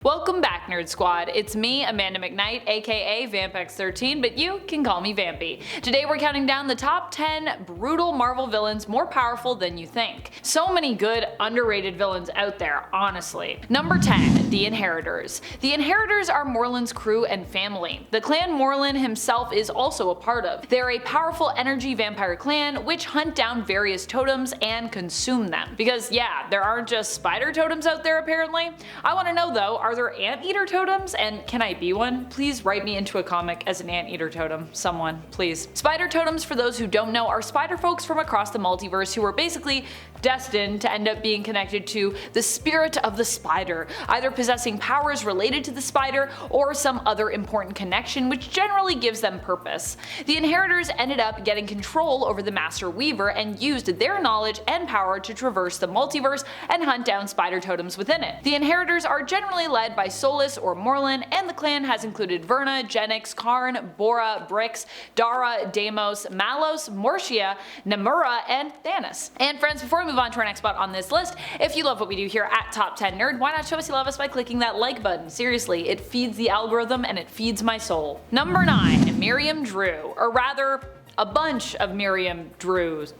Welcome back, Nerd Squad. It's me, Amanda McKnight, aka Vampex13, but you can call me Vampy. Today we're counting down the top 10 brutal Marvel villains more powerful than you think. So many good, underrated villains out there, honestly. Number 10, the Inheritors. The Inheritors are Morland's crew and family. The clan Morland himself is also a part of. They're a powerful energy vampire clan which hunt down various totems and consume them. Because yeah, there aren't just spider totems out there apparently. I want to know though, are there anteater totems, and can I be one? Please write me into a comic as an anteater totem, someone, please. Spider totems, for those who don't know, are spider folks from across the multiverse who are basically destined to end up being connected to the spirit of the spider, either possessing powers related to the spider or some other important connection which generally gives them purpose. The Inheritors ended up getting control over the Master Weaver and used their knowledge and power to traverse the multiverse and hunt down spider totems within it. The Inheritors are generally led by Solus or Morland, and the clan has included Verna, Genix, Karn, Bora, Brix, Dara, Deimos, Malos, Mortia, Namura, and Thanos. And friends, before we move on to our next spot on this list, if you love what we do here at Top 10 Nerd, why not show us you love us by clicking that like button? Seriously, it feeds the algorithm and it feeds my soul. Number 9, Miriam Drew, or rather, a bunch of Miriam Drews.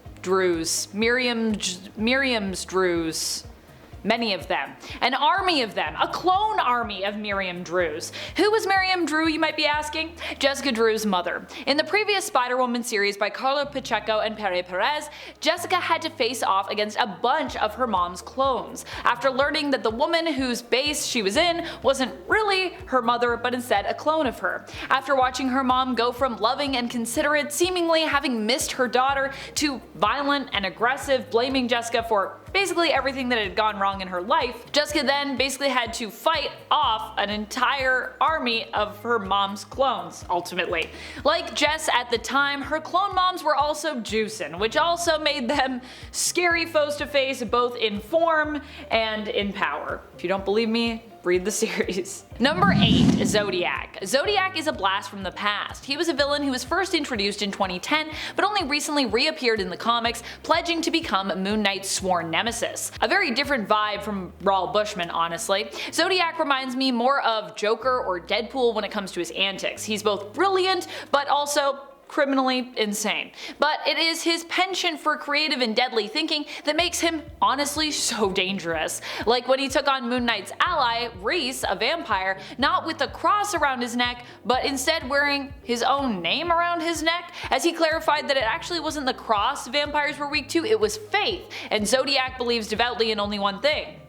Miriam's Drews. Many of them. An army of them. A clone army of Miriam Drews. Who was Miriam Drew, you might be asking? Jessica Drew's mother. In the previous Spider-Woman series by Carlo Pacheco and Pere Perez, Jessica had to face off against a bunch of her mom's clones, after learning that the woman whose base she was in wasn't really her mother but instead a clone of her. After watching her mom go from loving and considerate, seemingly having missed her daughter, to violent and aggressive, blaming Jessica for basically everything that had gone wrong in her life, Jessica then basically had to fight off an entire army of her mom's clones, ultimately. Like Jess at the time, her clone moms were also juicing, which also made them scary foes to face both in form and in power. If you don't believe me, read the series. Number 8, Zodiac. Zodiac is a blast from the past. He was a villain who was first introduced in 2010, but only recently reappeared in the comics, pledging to become Moon Knight's sworn nemesis. A very different vibe from Raul Bushman, honestly. Zodiac reminds me more of Joker or Deadpool when it comes to his antics. He's both brilliant, but also criminally insane. But it is his penchant for creative and deadly thinking that makes him honestly so dangerous. Like when he took on Moon Knight's ally, Reese, a vampire, not with a cross around his neck, but instead wearing his own name around his neck, as he clarified that it actually wasn't the cross vampires were weak to, it was faith, and Zodiac believes devoutly in only one thing: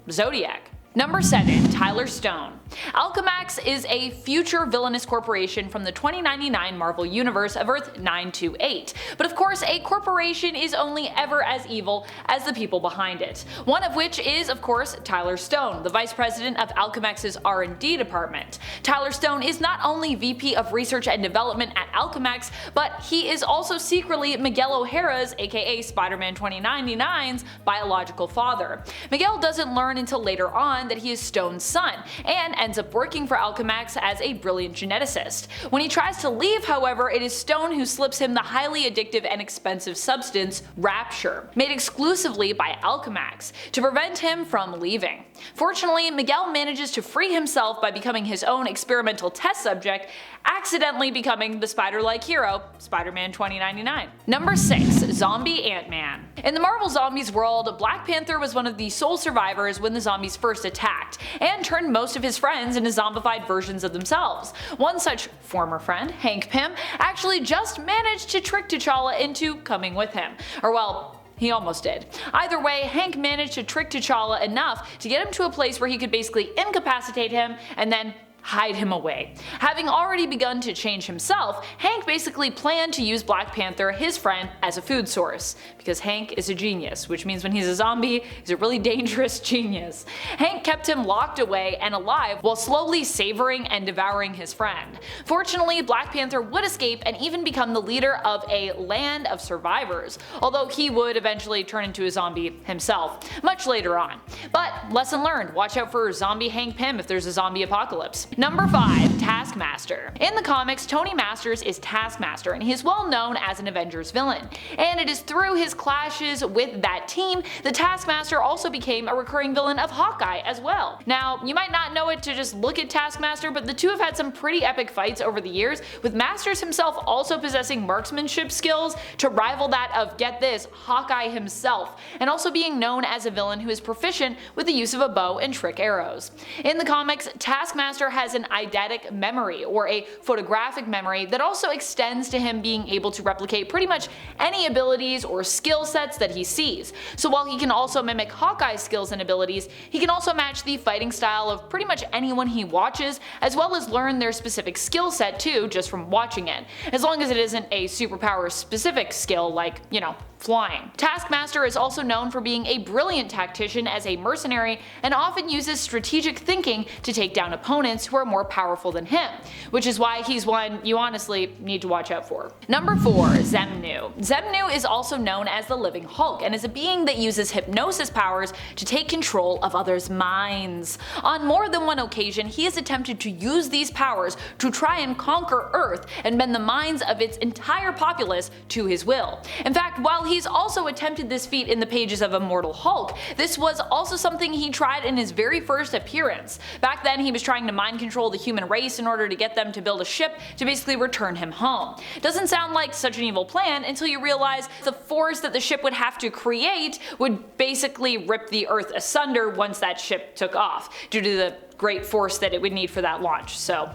Zodiac. Number 7, Tyler Stone. Alchemax is a future villainous corporation from the 2099 Marvel Universe of Earth 928. But of course, a corporation is only ever as evil as the people behind it. One of which is, of course, Tyler Stone, the vice president of Alchemax's R&D department. Tyler Stone is not only VP of Research and Development at Alchemax, but he is also secretly Miguel O'Hara's, aka Spider-Man 2099's, biological father. Miguel doesn't learn until later on that he is Stone's son, and ends up working for Alchemax as a brilliant geneticist. When he tries to leave, however, it is Stone who slips him the highly addictive and expensive substance Rapture, made exclusively by Alchemax, to prevent him from leaving. Fortunately, Miguel manages to free himself by becoming his own experimental test subject, accidentally becoming the spider-like hero, Spider-Man 2099. Number 6, Zombie Ant-Man. In the Marvel Zombies world, Black Panther was one of the sole survivors when the zombies first attacked, and turned most of his friends into zombified versions of themselves. One such former friend, Hank Pym, actually just managed to trick T'Challa into coming with him. Or well, he almost did. Either way, Hank managed to trick T'Challa enough to get him to a place where he could basically incapacitate him and then hide him away. Having already begun to change himself, Hank basically planned to use Black Panther, his friend, as a food source. Because Hank is a genius, which means when he's a zombie, he's a really dangerous genius. Hank kept him locked away and alive while slowly savoring and devouring his friend. Fortunately, Black Panther would escape and even become the leader of a land of survivors, although he would eventually turn into a zombie himself, much later on. But lesson learned, watch out for zombie Hank Pym if there's a zombie apocalypse. Number 5. Taskmaster. In the comics, Tony Masters is Taskmaster, and he is well known as an Avengers villain. And it is through his clashes with that team that Taskmaster also became a recurring villain of Hawkeye as well. Now, you might not know it to just look at Taskmaster, but the two have had some pretty epic fights over the years, with Masters himself also possessing marksmanship skills to rival that of, get this, Hawkeye himself, and also being known as a villain who is proficient with the use of a bow and trick arrows. In the comics, Taskmaster has an eidetic memory, or a photographic memory, that also extends to him being able to replicate pretty much any abilities or skill sets that he sees. So while he can also mimic Hawkeye's skills and abilities, he can also match the fighting style of pretty much anyone he watches, as well as learn their specific skill set too just from watching it, as long as it isn't a superpower specific skill like, you know, flying. Taskmaster is also known for being a brilliant tactician as a mercenary, and often uses strategic thinking to take down opponents who are more powerful than him, which is why he's one you honestly need to watch out for. Number 4. Xemnu. Xemnu is also known as the Living Hulk, and is a being that uses hypnosis powers to take control of others' minds. On more than one occasion, he has attempted to use these powers to try and conquer Earth and bend the minds of its entire populace to his will. In fact, while he's also attempted this feat in the pages of Immortal Hulk, this was also something he tried in his very first appearance. Back then, he was trying to mind control the human race in order to get them to build a ship to basically return him home. Doesn't sound like such an evil plan until you realize the force that the ship would have to create would basically rip the Earth asunder once that ship took off, due to the great force that it would need for that launch. So,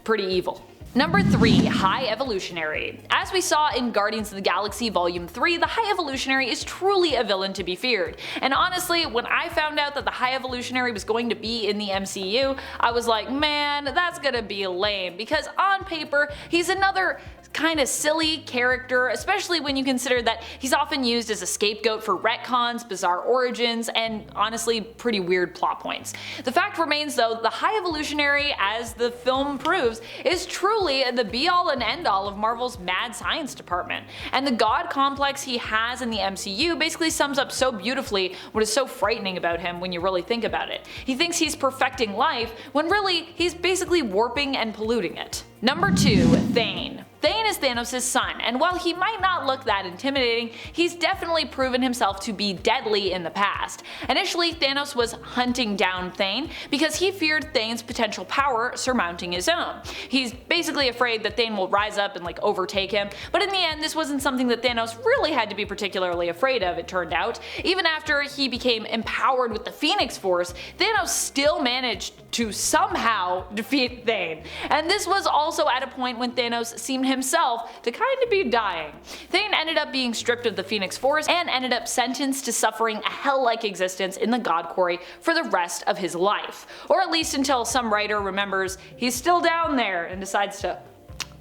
pretty evil. Number 3. High Evolutionary. As we saw in Guardians of the Galaxy Volume 3, the High Evolutionary is truly a villain to be feared. And honestly, when I found out that the High Evolutionary was going to be in the MCU, I was like, man, that's gonna be lame, because on paper, he's another kind of silly character, especially when you consider that he's often used as a scapegoat for retcons, bizarre origins, and honestly pretty weird plot points. The fact remains though, the High Evolutionary, as the film proves, is truly the be-all and end-all of Marvel's mad science department, and the god complex he has in the MCU basically sums up so beautifully what is so frightening about him when you really think about it. He thinks he's perfecting life, when really he's basically warping and polluting it. Number 2. Thane. Thane is Thanos' son, and while he might not look that intimidating, he's definitely proven himself to be deadly in the past. Initially, Thanos was hunting down Thane because he feared Thane's potential power surmounting his own. He's basically afraid that Thane will rise up and overtake him, but in the end this wasn't something that Thanos really had to be particularly afraid of, it turned out. Even after he became empowered with the Phoenix Force, Thanos still managed to somehow defeat Thane, and this was also at a point when Thanos seemed himself to kind of be dying. Thane ended up being stripped of the Phoenix Force and ended up sentenced to suffering a hell-like existence in the God Quarry for the rest of his life. Or at least until some writer remembers he's still down there and decides to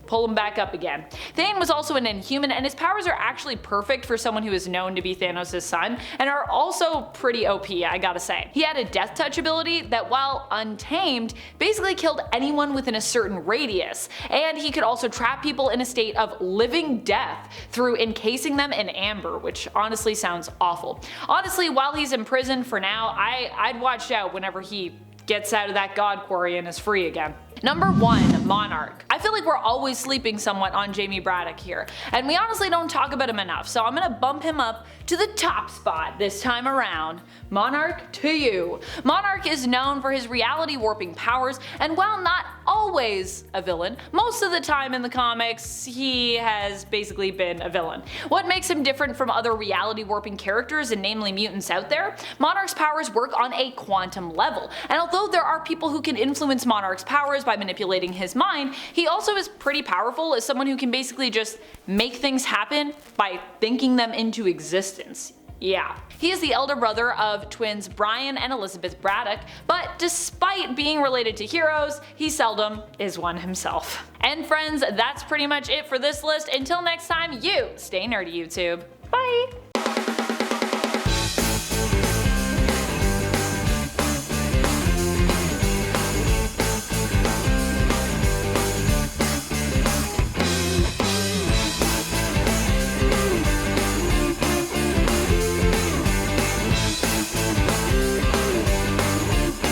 pull him back up again. Thane was also an Inhuman, and his powers are actually perfect for someone who is known to be Thanos' son, and are also pretty OP, I gotta say. He had a Death Touch ability that, while untamed, basically killed anyone within a certain radius, and he could also trap people in a state of living death through encasing them in amber, which honestly sounds awful. Honestly, while he's in prison for now, I'd watch out whenever he gets out of that God Quarry and is free again. Number 1. Monarch. I feel like we're always sleeping somewhat on Jamie Braddock here, and we honestly don't talk about him enough, so I'm gonna bump him up to the top spot this time around. Monarch to you. Monarch is known for his reality warping powers, and while not always a villain, most of the time in the comics he has basically been a villain. What makes him different from other reality warping characters, and namely mutants out there? Monarch's powers work on a quantum level, and although there are people who can influence Monarch's powers by manipulating his mind, he also is pretty powerful as someone who can basically just make things happen by thinking them into existence. Yeah. He is the elder brother of twins Brian and Elizabeth Braddock, but despite being related to heroes, he seldom is one himself. And friends, that's pretty much it for this list. Until next time, you stay nerdy, YouTube. Bye!